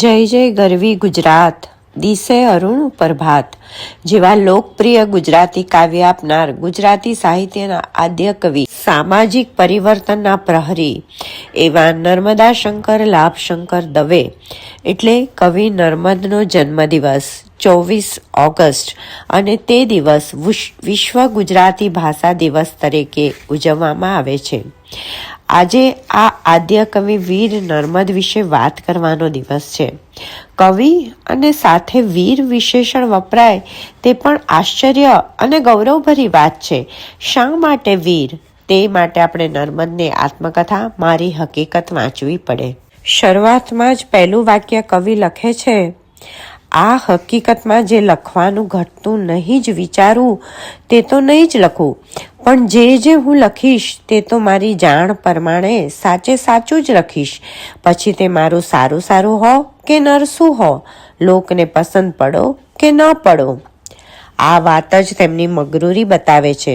જય જય ગરવી ગુજરાત, દિશે અરુણ પ્રભાત જેવા લોકપ્રિય ગુજરાતી કાવ્ય આપનાર ગુજરાતી સાહિત્યના આદ્ય કવિ, સામાજિક પરિવર્તનના પ્રહરી એવા નર્મદા શંકર લાભશંકર દવે એટલે કવિ નર્મદનો જન્મદિવસ 24 ઓગસ્ટ અને તે દિવસ વિશ્વ ગુજરાતી ભાષા દિવસ તરીકે ઉજવવામાં આવે છે. આજે આ આદ્ય કવિ વીર નર્મદ વિશે વાત કરવાનો દિવસ છે. કવિ અને સાથે વીર વિશેષણ વપરાય તે પણ આશ્ચર્ય અને ગૌરવભરી વાત છે. શા માટે વીર? તે માટે આપણે નર્મદની આત્મકથા મારી હકીકત વાંચવી પડે. શરૂઆતમાં જ પહેલું વાક્ય કવિ લખે છે, આ હકીકતમાં જે લખવાનું ઘટતું નહીં જ વિચારું તે તો નહીં જ લખું, પણ જે હું લખીશ તે તો મારી જાણ પ્રમાણે સાચે સાચું જ લખીશ. પછી તે મારું સારું સારું હો કે નરસું હો, લોકને પસંદ પડો કે ન પડો. આ વાત જ તેમની મગરૂરી બતાવે છે.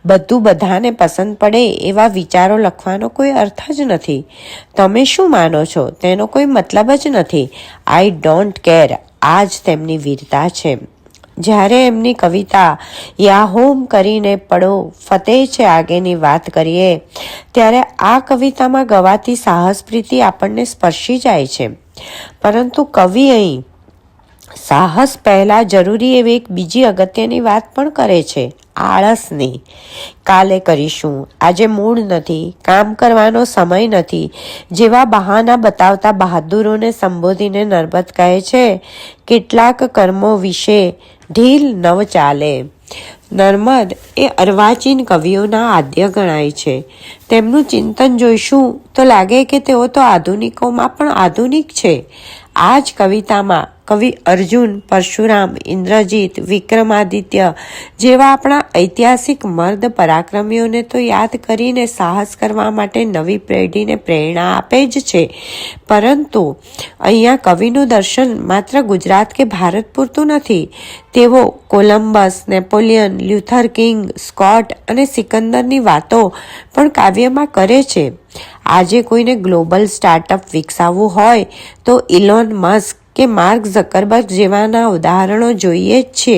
બધું બધાને પસંદ પડે એવા વિચારો લખવાનો કોઈ અર્થ જ નથી. તમે શું માનો છો તેનો કોઈ મતલબ જ નથી. આઈ ડોન્ટ કેર, આ જ તેમની વીરતા છે. જ્યારે એમની કવિતા યા હોમ કરીને પડો ફતેહ છે આગેની વાત કરીએ ત્યારે આ કવિતામાં ગવાતી સાહસ પ્રીતિ આપણને સ્પર્શી જાય છે. પરંતુ કવિ અહીં સાહસ પહેલા જરૂરી એવી એક બીજી અગત્યની વાત પણ કરે છે, આળસની. કાલે કરીશું, આજે મૂડ નથી, કામ કરવાનો સમય નથી જેવા બહાના બતાવતા બહાદુરોને સંબોધીને નર્મદ કહે છે, કેટલાક કર્મો વિશે ઢીલ નવ ચાલે. નર્મદ એ અર્વાચીન કવિઓના આદ્ય ગણાય છે. તેમનું ચિંતન જોઈશું તો લાગે કે તેઓ તો આધુનિકોમાં પણ આધુનિક છે. આ જ કવિતામાં કવિ અર્જુન, પરશુરામ, ઇન્દ્રજીત, વિક્રમાદિત્ય જેવા આપણા ઐતિહાસિક મર્દ પરાક્રમીઓને તો યાદ કરીને સાહસ કરવા માટે નવી પેઢીને પ્રેરણા આપે જ છે. પરંતુ અહીંયા કવિનું દર્શન માત્ર ગુજરાત કે ભારત પૂરતું નથી. તેઓ Columbus, Napoleon, Luther King, Scott અને સિકંદરની વાતો પણ કાવ્યમાં કરે છે. આજે કોઈને ગ્લોબલ સ્ટાર્ટઅપ વિકસાવવું હોય તો ઇલોન મસ્ક કે માર્ક ઝકરબર્ગ જેવાના ઉદાહરણો જોઈએ જ છે.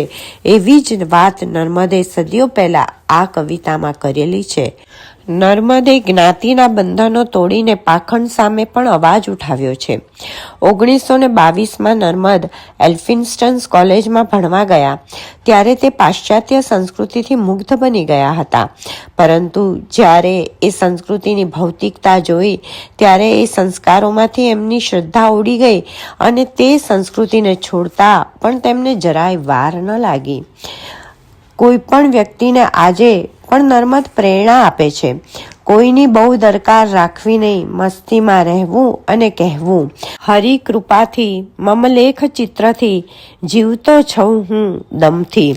એવી જ વાત નર્મદે સદીઓ પહેલા આ કવિતામાં કરેલી છે. નર્મદે જ્ઞાતિના બંધનો તોડીને પાખંડ સામે પણ અવાજ ઉઠાવ્યો છે. 1922માં નર્મદ એલ્ફિન્સ્ટન કોલેજમાં ભણવા ગયા ત્યારે તે પાશ્ચાત્ય સંસ્કૃતિથી મુગ્ધ બની ગયા હતા. પરંતુ જ્યારે એ સંસ્કૃતિની ભૌતિકતા જોઈ ત્યારે એ સંસ્કારોમાંથી એમની શ્રદ્ધા ઉડી ગઈ અને તે સંસ્કૃતિને છોડતા પણ તેમને જરાય વાર ન લાગી. કોઈ પણ વ્યક્તિને આજે પણ નર્મદ પ્રેરણા આપે છે. કોઈની બહુ દરકાર રાખવી નહીં, મસ્તીમાં રહેવું અને કહેવું, હરિ કૃપાથી મમલેખ ચિત્રથી જીવતો છઉં હું દમથી.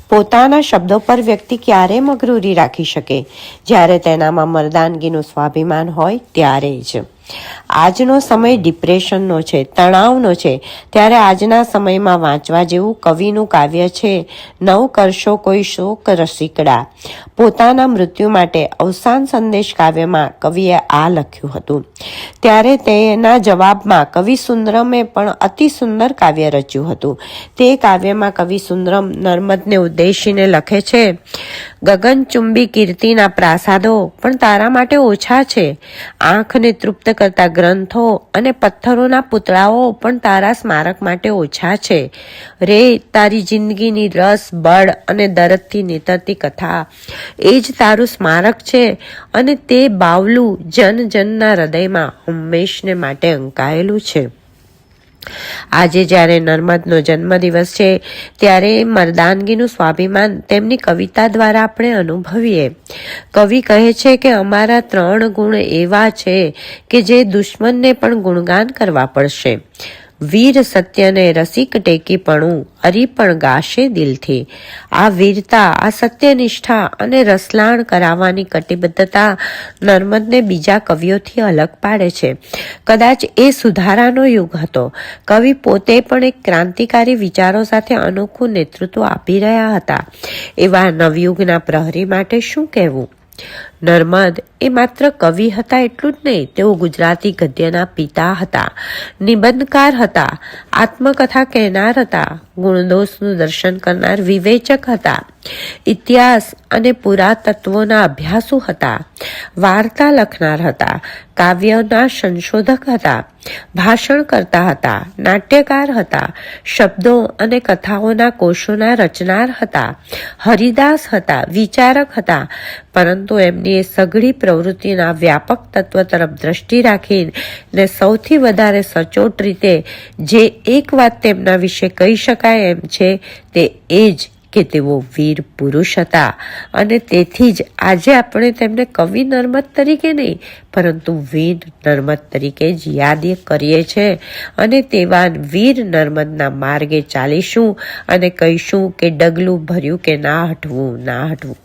પોતાના શબ્દો પર વ્યક્તિ ક્યારે મગરૂરી રાખી શકે? જ્યારે તેનામાં મર્દાનગીનું સ્વાભિમાન હોય ત્યારે જ. આજનો સમય ડિપ્રેશનનો છે, તણાવનો છે, ત્યારે આજના સમયમાં વાંચવા જેવું કવિનું કાવ્ય છે, નવ કરશો કોઈ શોક રસિકડા. પોતાના મૃત્યુ માટે અવસાન સંદેશ કાવ્યમાં કવિએ આ લખ્યું હતું. ત્યારે તેના જવાબમાં કવિ સુંદરમે પણ અતિ સુંદર કાવ્ય રચ્યું હતું. તે કાવ્યમાં કવિ સુંદરમ નર્મદને ઉદ્દેશીને લખે છે, ગગનચુંબી કીર્તિના પ્રાસાદો પણ તારા માટે ઓછા છે. આંખને તૃપ્ત કરતા ગ્રંથો અને પથ્થરોના પૂતળાઓ પણ તારા સ્મારક માટે ઓછા છે. રે તારી જિંદગીની રસ, બળ અને દર્દથી નીતરતી કથા એ જ તારું સ્મારક છે અને તે બાવલું જન જનના હૃદયમાં હંમેશને માટે અંકાયેલું છે. આજે જ્યારે નર્મદનો જન્મદિવસ છે ત્યારે મર્દાનગીનું સ્વાભિમાન તેમની કવિતા દ્વારા આપણે અનુભવીએ. કવિ કહે છે કે અમારા 3 ગુણ એવા છે કે જે દુશ્મનને પણ ગુણગાન કરવા પડશે. વીર સત્યને રસિક ટેકીપણું અરીપણ ગાશે દિલથી. આ વીરતા, આ સત્યનિષ્ઠા અને રસલાણ કરાવવાની કટિબદ્ધતા નર્મદને બીજા કવિઓથી અલગ પાડે છે. કદાચ એ સુધારાનો યુગ હતો. કવિ પોતે પણ એક ક્રાંતિકારી વિચારો સાથે અનોખું નેતૃત્વ આપી રહ્યા હતા. એવા નવયુગના પ્રહરી માટે શું કહેવું? નર્મદ એ માત્ર કવિ હતા એટલું જ નહીં, તેઓ ગુજરાતી ગદ્યના પિતા હતા, નિબંધકાર હતા, આત્મકથા કહેનાર હતા, ગુણદોષનું દર્શન કરનાર વિવેચક હતા, ઇતિહાસ અને પુરાતત્વોના અભ્યાસુ હતા, વાર્તા લખનાર હતા, કાવ્યના સંશોધક હતા, ભાષણ કરતા હતા, નાટ્યકાર હતા, શબ્દો અને કથાઓના કોશોના રચનાર હતા, હરિદાસ હતા, વિચારક હતા, પરંતુ એમની એ સઘળી પ્રવૃત્તિના વ્યાપક તત્વ તરફ દ્રષ્ટિ રાખીને સૌથી વધારે સચોટ રીતે જે એક વાત તેમના વિશે કહી શકાય એમ છે તે એ જ કે તેઓ વીર પુરુષ હતા. અને તેથી જ આજે આપણે તેમને કવિ નર્મદ તરીકે નહીં પરંતુ વીર નર્મદ તરીકે જ યાદ કરીએ છીએ. અને તેવા વીર નર્મદના માર્ગે ચાલીશું અને કહીશું કે ડગલું ભર્યું કે ના હટવું, ના હટવું.